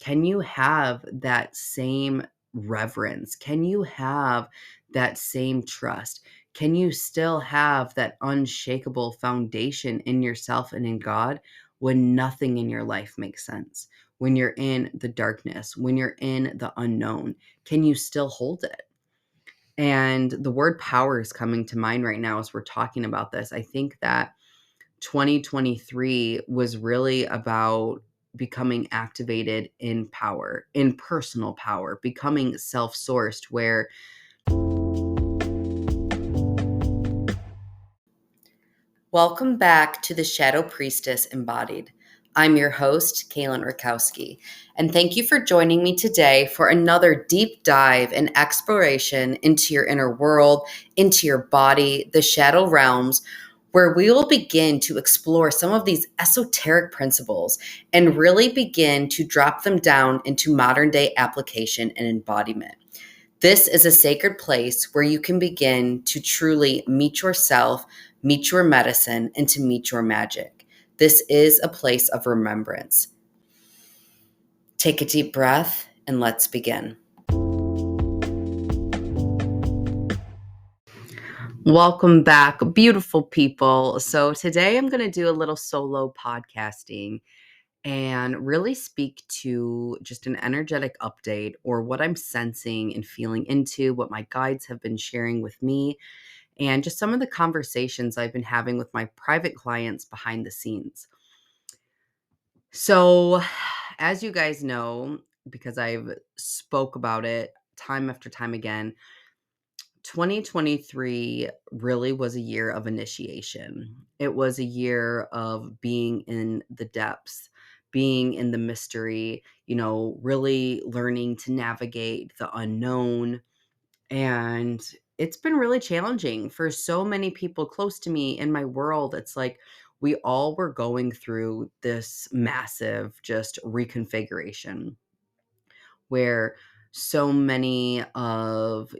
Can you have that same reverence? Can you have that same trust? Can you still have that unshakable foundation in yourself and in God when nothing in your life makes sense? When you're in the darkness, when you're in the unknown, can you still hold it? And the word power is coming to mind right now as we're talking about this. I think that 2023 was really about becoming activated in power, in personal power, becoming self sourced, where welcome back to the Shadow Priestess Embodied. I'm your host, Kaylin Rakowski, and thank you for joining me today for another deep dive and exploration into your inner world, into your body, the shadow realms, where we will begin to explore some of these esoteric principles and really begin to drop them down into modern day application and embodiment. This is a sacred place where you can begin to truly meet yourself, meet your medicine, and to meet your magic. This is a place of remembrance. Take a deep breath and let's begin. Welcome back, beautiful people. So today I'm going to do a little solo podcasting and really speak to just an energetic update or what I'm sensing and feeling into, what my guides have been sharing with me, and just some of the conversations I've been having with my private clients behind the scenes. So, as you guys know, because I've spoke about it time after time again, 2023 really was a year of initiation. It was a year of being in the depths, being in the mystery, really learning to navigate the unknown. And it's been really challenging for so many people close to me in my world. It's like we all were going through this massive just reconfiguration where so many of,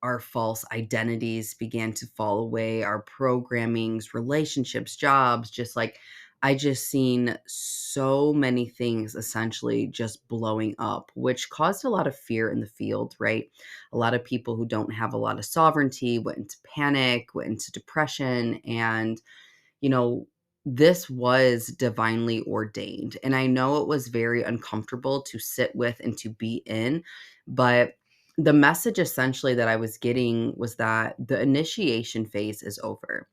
our false identities began to fall away, our programmings, relationships, jobs, just like I just seen so many things essentially just blowing up, which caused a lot of fear in the field, right? A lot of people who don't have a lot of sovereignty went into panic, went into depression, and you know, this was divinely ordained. And I know it was very uncomfortable to sit with and to be in, but the message essentially that I was getting was that the initiation phase is over.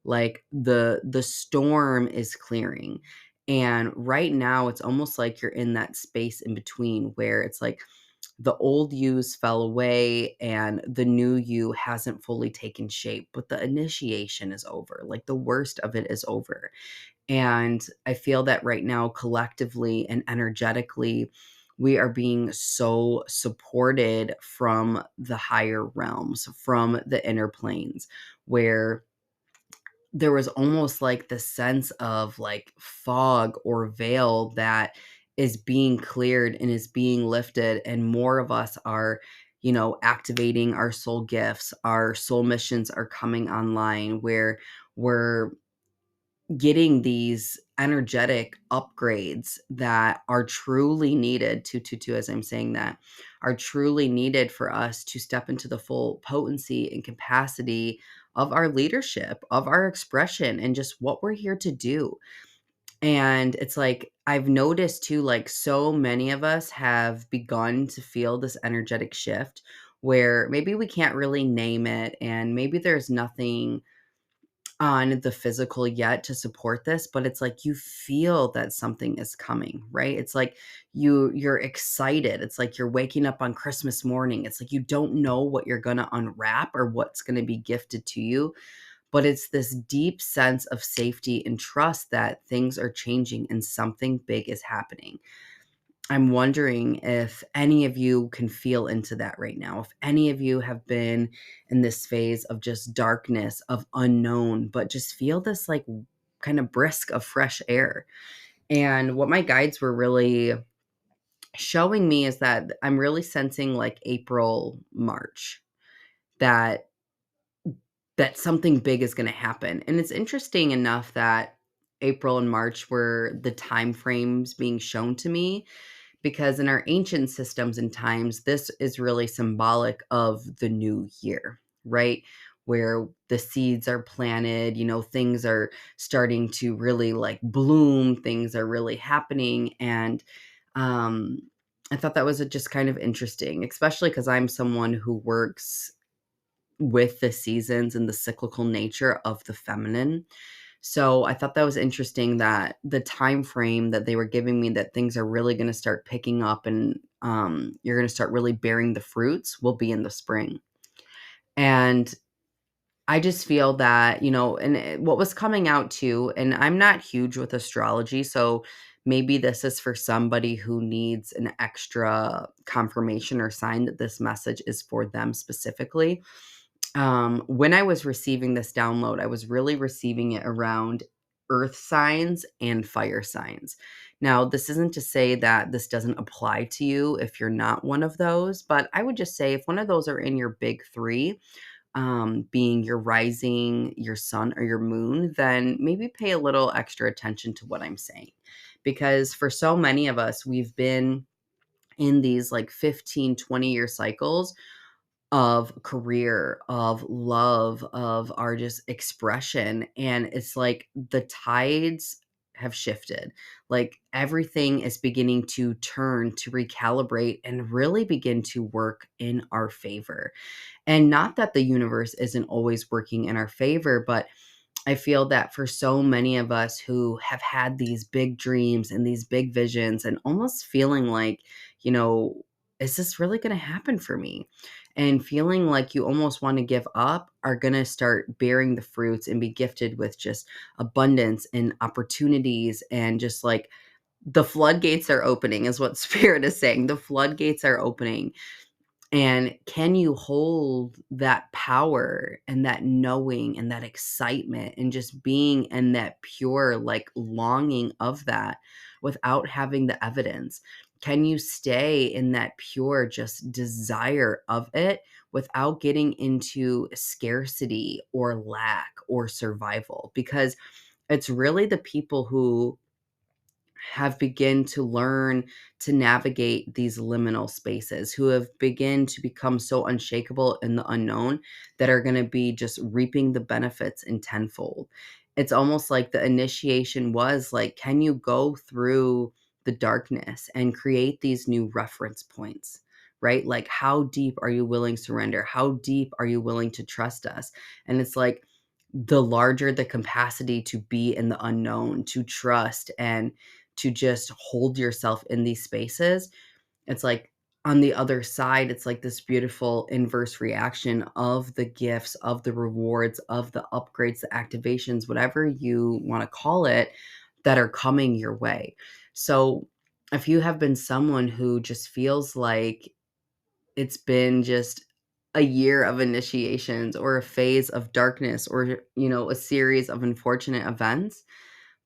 Like the storm is clearing. And right now it's almost like you're in that space in between where it's like the old yous fell away and the new you hasn't fully taken shape, but the initiation is over. Like the worst of it is over. And I feel that right now, collectively and energetically, we are being so supported from the higher realms, from the inner planes, where there was almost like the sense of like fog or veil that is being cleared and is being lifted, and more of us are activating our soul gifts. Our soul missions are coming online where we're getting these energetic upgrades that are truly needed to as I'm saying that, are truly needed for us to step into the full potency and capacity of our leadership, of our expression, and just what we're here to do. And it's like I've noticed too, like so many of us have begun to feel this energetic shift where maybe we can't really name it, and maybe there's nothing on the physical yet to support this, but it's like you feel that something is coming, right? It's like you're excited. It's like you're waking up on Christmas morning. It's like you don't know what you're going to unwrap or what's going to be gifted to you, but it's this deep sense of safety and trust that things are changing and something big is happening. I'm wondering if any of you can feel into that right now. If any of you have been in this phase of just darkness, of unknown, but just feel this like kind of brisk of fresh air. And what my guides were really showing me is that I'm really sensing like April, March, that something big is going to happen. And it's interesting enough that April and March were the time frames being shown to me, because in our ancient systems and times, this is really symbolic of the new year, right? Where the seeds are planted, things are starting to really like bloom, things are really happening. And um, I thought that was just kind of interesting, especially because I'm someone who works with the seasons and the cyclical nature of the feminine. So I thought that was interesting that the time frame that they were giving me, that things are really going to start picking up and you're going to start really bearing the fruits, will be in the spring. And I just feel that, and what was coming out too, and I'm not huge with astrology, so maybe this is for somebody who needs an extra confirmation or sign that this message is for them specifically. When I was receiving this download, I was really receiving it around earth signs and fire signs. Now, this isn't to say that this doesn't apply to you if you're not one of those, but I would just say if one of those are in your big three, being your rising, your sun, or your moon, then maybe pay a little extra attention to what I'm saying. Because for so many of us, we've been in these like 15, 20-year cycles of career, of love, of our just expression. And it's like the tides have shifted. Like everything is beginning to turn, to recalibrate, and really begin to work in our favor. And not that the universe isn't always working in our favor, but I feel that for so many of us who have had these big dreams and these big visions and almost feeling like, you know, is this really going to happen for me? And feeling like you almost want to give up are going to start bearing the fruits and be gifted with just abundance and opportunities and just like the floodgates are opening, is what Spirit is saying. The floodgates are opening, and can you hold that power and that knowing and that excitement and just being in that pure, like longing of that without having the evidence? Can you stay in that pure, just desire of it without getting into scarcity or lack or survival? Because it's really the people who have begun to learn to navigate these liminal spaces, who have begun to become so unshakable in the unknown that are going to be just reaping the benefits in tenfold. It's almost like the initiation was like, can you go through the darkness and create these new reference points? Right? Like, how deep are you willing to surrender? How deep are you willing to trust us? And it's like, the larger the capacity to be in the unknown, to trust and to just hold yourself in these spaces, it's like on the other side, it's like this beautiful inverse reaction of the gifts, of the rewards, of the upgrades, the activations, whatever you want to call it, that are coming your way. So if you have been someone who just feels like it's been just a year of initiations or a phase of darkness or, a series of unfortunate events,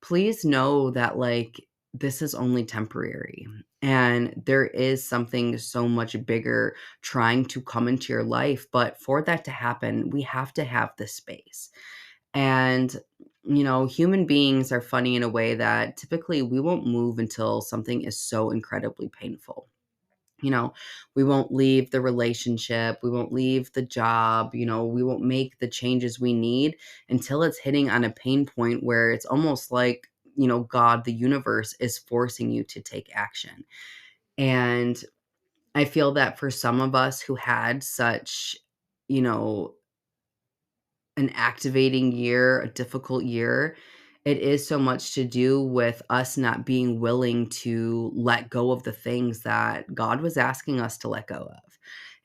please know that like this is only temporary and there is something so much bigger trying to come into your life. But for that to happen, we have to have this space. And human beings are funny in a way that typically we won't move until something is so incredibly painful. you know, we won't leave the relationship, we won't leave the job, we won't make the changes we need until it's hitting on a pain point where it's almost like, God, the universe is forcing you to take action. And I feel that for some of us who had such, you know, an activating year, a difficult year, it is so much to do with us not being willing to let go of the things that God was asking us to let go of.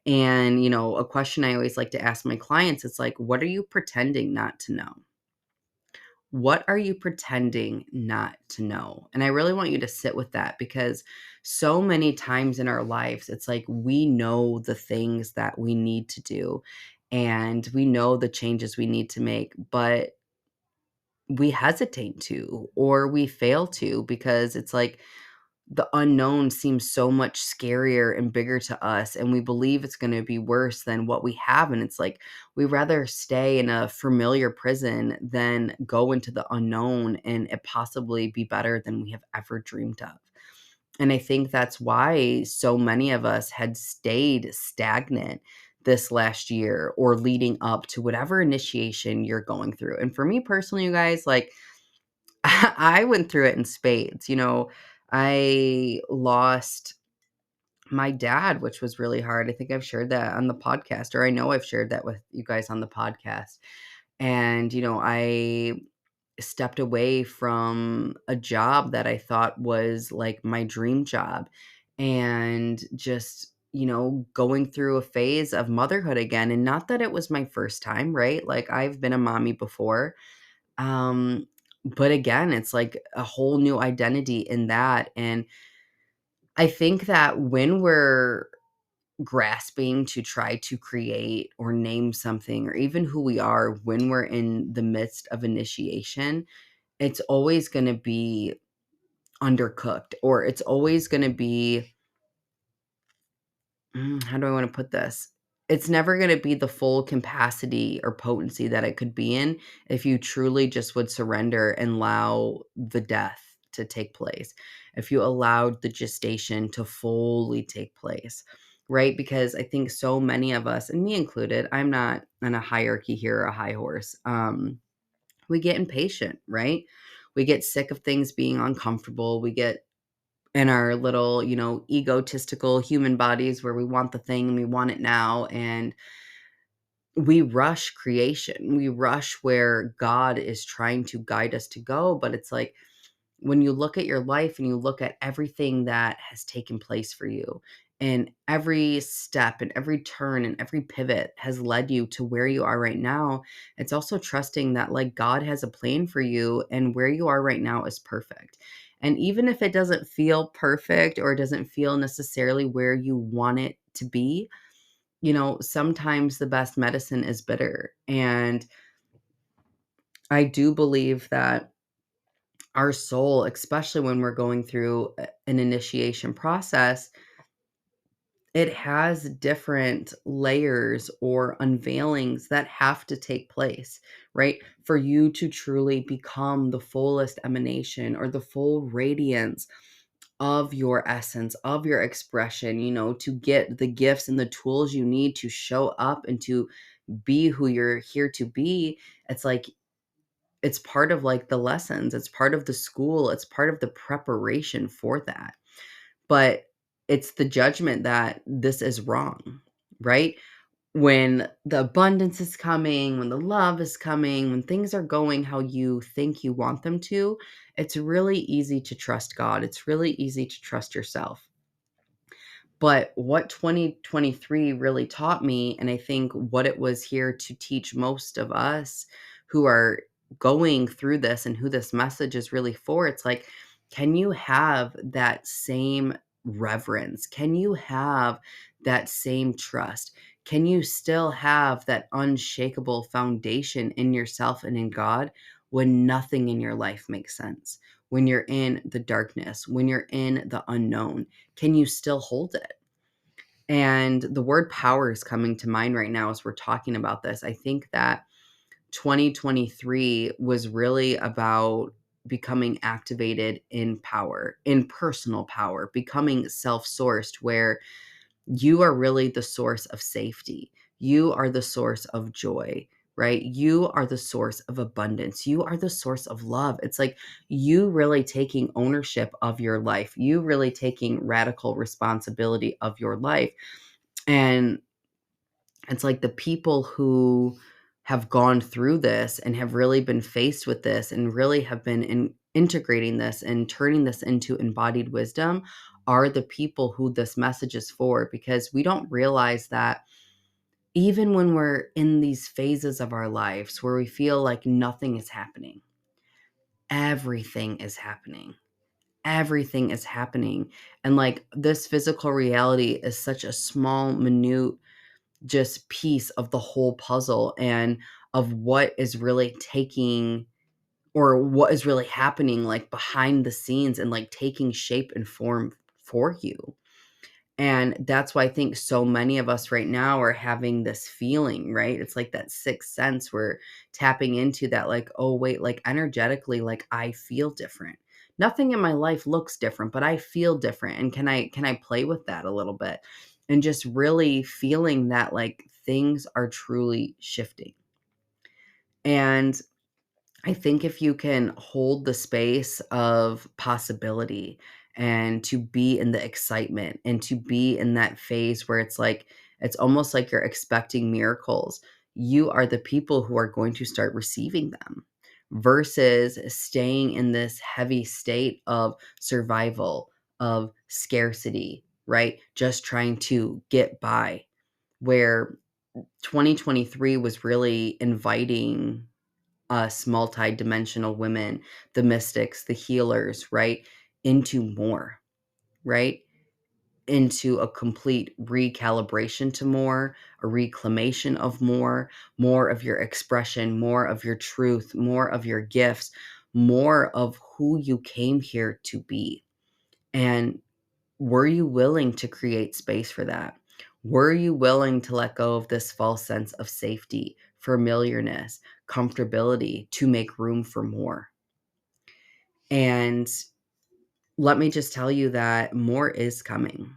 And, a question I always like to ask my clients, it's like, what are you pretending not to know? What are you pretending not to know? And I really want you to sit with that, because so many times in our lives, it's like we know the things that we need to do and we know the changes we need to make, but we hesitate to, or we fail to, because it's like the unknown seems so much scarier and bigger to us, and we believe it's going to be worse than what we have. And it's like we rather stay in a familiar prison than go into the unknown and it possibly be better than we have ever dreamed of. And I think that's why so many of us had stayed stagnant this last year or leading up to whatever initiation you're going through. And for me personally, you guys, like I went through it in spades. I lost my dad, which was really hard. I think I've shared that on the podcast, or I know I've shared that with you guys on the podcast. And, I stepped away from a job that I thought was like my dream job, and just, going through a phase of motherhood again. And not that it was my first time, right? Like I've been a mommy before. Um, but again, it's like a whole new identity in that. And I think that when we're grasping to try to create or name something, or even who we are when we're in the midst of initiation, it's always going to be undercooked, or it's always going to be, how do I want to put this? It's never going to be the full capacity or potency that it could be in if you truly just would surrender and allow the death to take place. If you allowed the gestation to fully take place, right? Because I think so many of us, and me included, I'm not on a hierarchy here or a high horse. We get impatient, right? We get sick of things being uncomfortable. We get in our little, egotistical human bodies where we want the thing and we want it now. And we rush creation. We rush where God is trying to guide us to go. But it's like, when you look at your life and you look at everything that has taken place for you, and every step and every turn and every pivot has led you to where you are right now, it's also trusting that like God has a plan for you, and where you are right now is perfect. And even if it doesn't feel perfect, or doesn't feel necessarily where you want it to be, sometimes the best medicine is bitter. And I do believe that our soul, especially when we're going through an initiation process, it has different layers or unveilings that have to take place, right? For you to truly become the fullest emanation or the full radiance of your essence, of your expression, to get the gifts and the tools you need to show up and to be who you're here to be. It's like, it's part of like the lessons, it's part of the school, it's part of the preparation for that. But it's the judgment that this is wrong, right? When the abundance is coming, when the love is coming, when things are going how you think you want them to, it's really easy to trust God. It's really easy to trust yourself. But what 2023 really taught me, and I think what it was here to teach most of us who are going through this and who this message is really for, it's like, can you have that same reverence? Can you have that same trust? Can you still have that unshakable foundation in yourself and in God when nothing in your life makes sense? When you're in the darkness, when you're in the unknown, can you still hold it? And the word power is coming to mind right now as we're talking about this. I think that 2023 was really about becoming activated in power, in personal power, becoming self sourced, where you are really the source of safety. You are the source of joy, right? You are the source of abundance. You are the source of love. It's like you really taking ownership of your life, you really taking radical responsibility of your life. And it's like the people who have gone through this and have really been faced with this and really have been integrating this and turning this into embodied wisdom are the people who this message is for, because we don't realize that even when we're in these phases of our lives where we feel like nothing is happening, everything is happening. Everything is happening. And like this physical reality is such a small, minute just piece of the whole puzzle, and of what is really taking, or what is really happening like behind the scenes and like taking shape and form for you. And that's why I think so many of us right now are having this feeling, right? It's like that sixth sense. We're tapping into that, like, oh, wait, like energetically, like I feel different. Nothing in my life looks different, but I feel different. And can I play with that a little bit? And just really feeling that like things are truly shifting. And I think if you can hold the space of possibility and to be in the excitement and to be in that phase where it's like, it's almost like you're expecting miracles, you are the people who are going to start receiving them versus staying in this heavy state of survival, of scarcity, right? Just trying to get by, where 2023 was really inviting us multi-dimensional women, the mystics, the healers, right? Into more, right? Into a complete recalibration to more, a reclamation of more of your expression, more of your truth, more of your gifts, more of who you came here to be. And were you willing to create space for that? Were you willing to let go of this false sense of safety, familiarness, comfortability to make room for more? And let me just tell you that more is coming.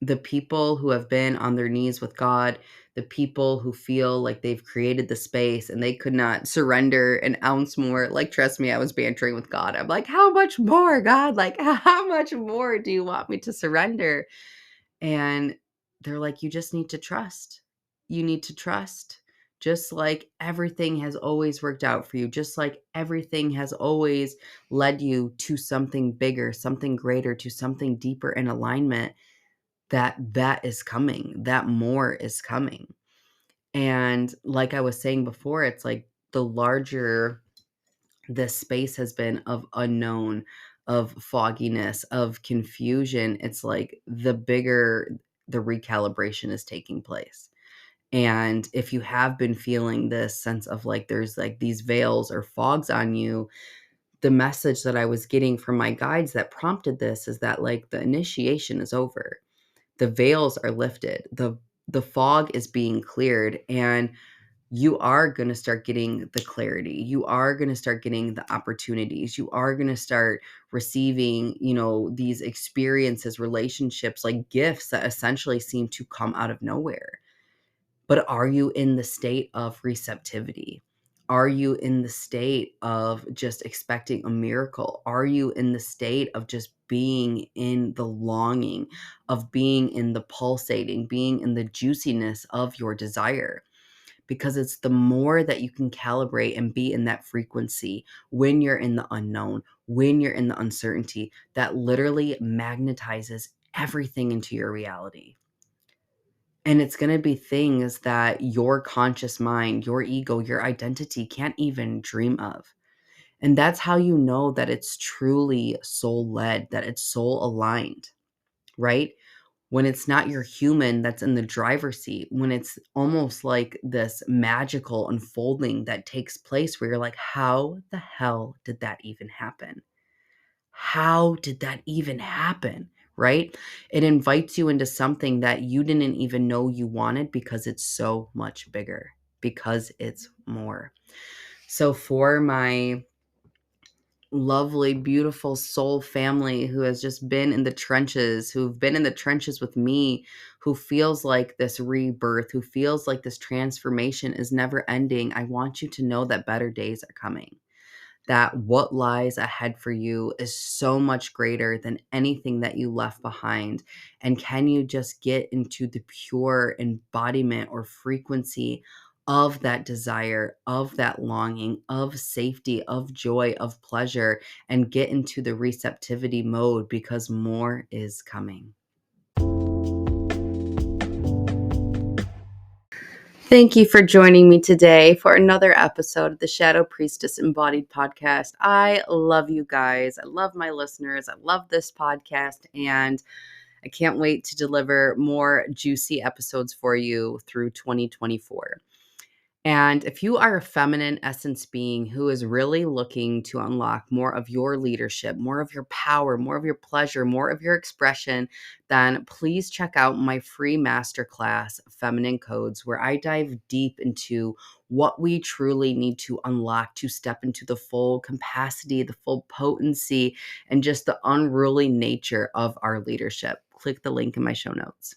The people who have been on their knees with God, the people who feel like they've created the space and they could not surrender an ounce more, like, trust me, I was bantering with God. I'm like, how much more, God? Like, how much more do you want me to surrender? And they're like, you just need to trust. You need to trust. Just like everything has always worked out for you, just like everything has always led you to something bigger, something greater, to something deeper in alignment, that is coming, that more is coming. And like I was saying before, it's like the larger this space has been of unknown, of fogginess, of confusion, it's like the bigger the recalibration is taking place. And if you have been feeling this sense of like there's like these veils or fogs on you, the message that I was getting from my guides that prompted this is that like the initiation is over. The veils are lifted. The fog is being cleared, and you are going to start getting the clarity. You are going to start getting the opportunities. You are going to start receiving, these experiences, relationships, like gifts that essentially seem to come out of nowhere. But are you in the state of receptivity? Are you in the state of just expecting a miracle? Are you in the state of just being in the longing, of being in the pulsating, being in the juiciness of your desire? Because it's the more that you can calibrate and be in that frequency when you're in the unknown, when you're in the uncertainty, that literally magnetizes everything into your reality. And it's going to be things that your conscious mind, your ego, your identity can't even dream of. And that's how you know that it's truly soul led, that it's soul aligned, right? When it's not your human that's in the driver's seat, when it's almost like this magical unfolding that takes place where you're like, how the hell did that even happen? How did that even happen? Right? It invites you into something that you didn't even know you wanted because it's so much bigger, because it's more. So, for my lovely, beautiful soul family who has just been in the trenches, who've been in the trenches with me, who feels like this rebirth, who feels like this transformation is never ending, I want you to know that better days are coming. That what lies ahead for you is so much greater than anything that you left behind. And can you just get into the pure embodiment or frequency of that desire, of that longing, of safety, of joy, of pleasure, and get into the receptivity mode, because more is coming. Thank you for joining me today for another episode of the Shadow Priestess Embodied podcast. I love you guys. I love my listeners. I love this podcast, and I can't wait to deliver more juicy episodes for you through 2024. And if you are a feminine essence being who is really looking to unlock more of your leadership, more of your power, more of your pleasure, more of your expression, then please check out my free masterclass, Feminine Codes, where I dive deep into what we truly need to unlock to step into the full capacity, the full potency, and just the unruly nature of our leadership. Click the link in my show notes.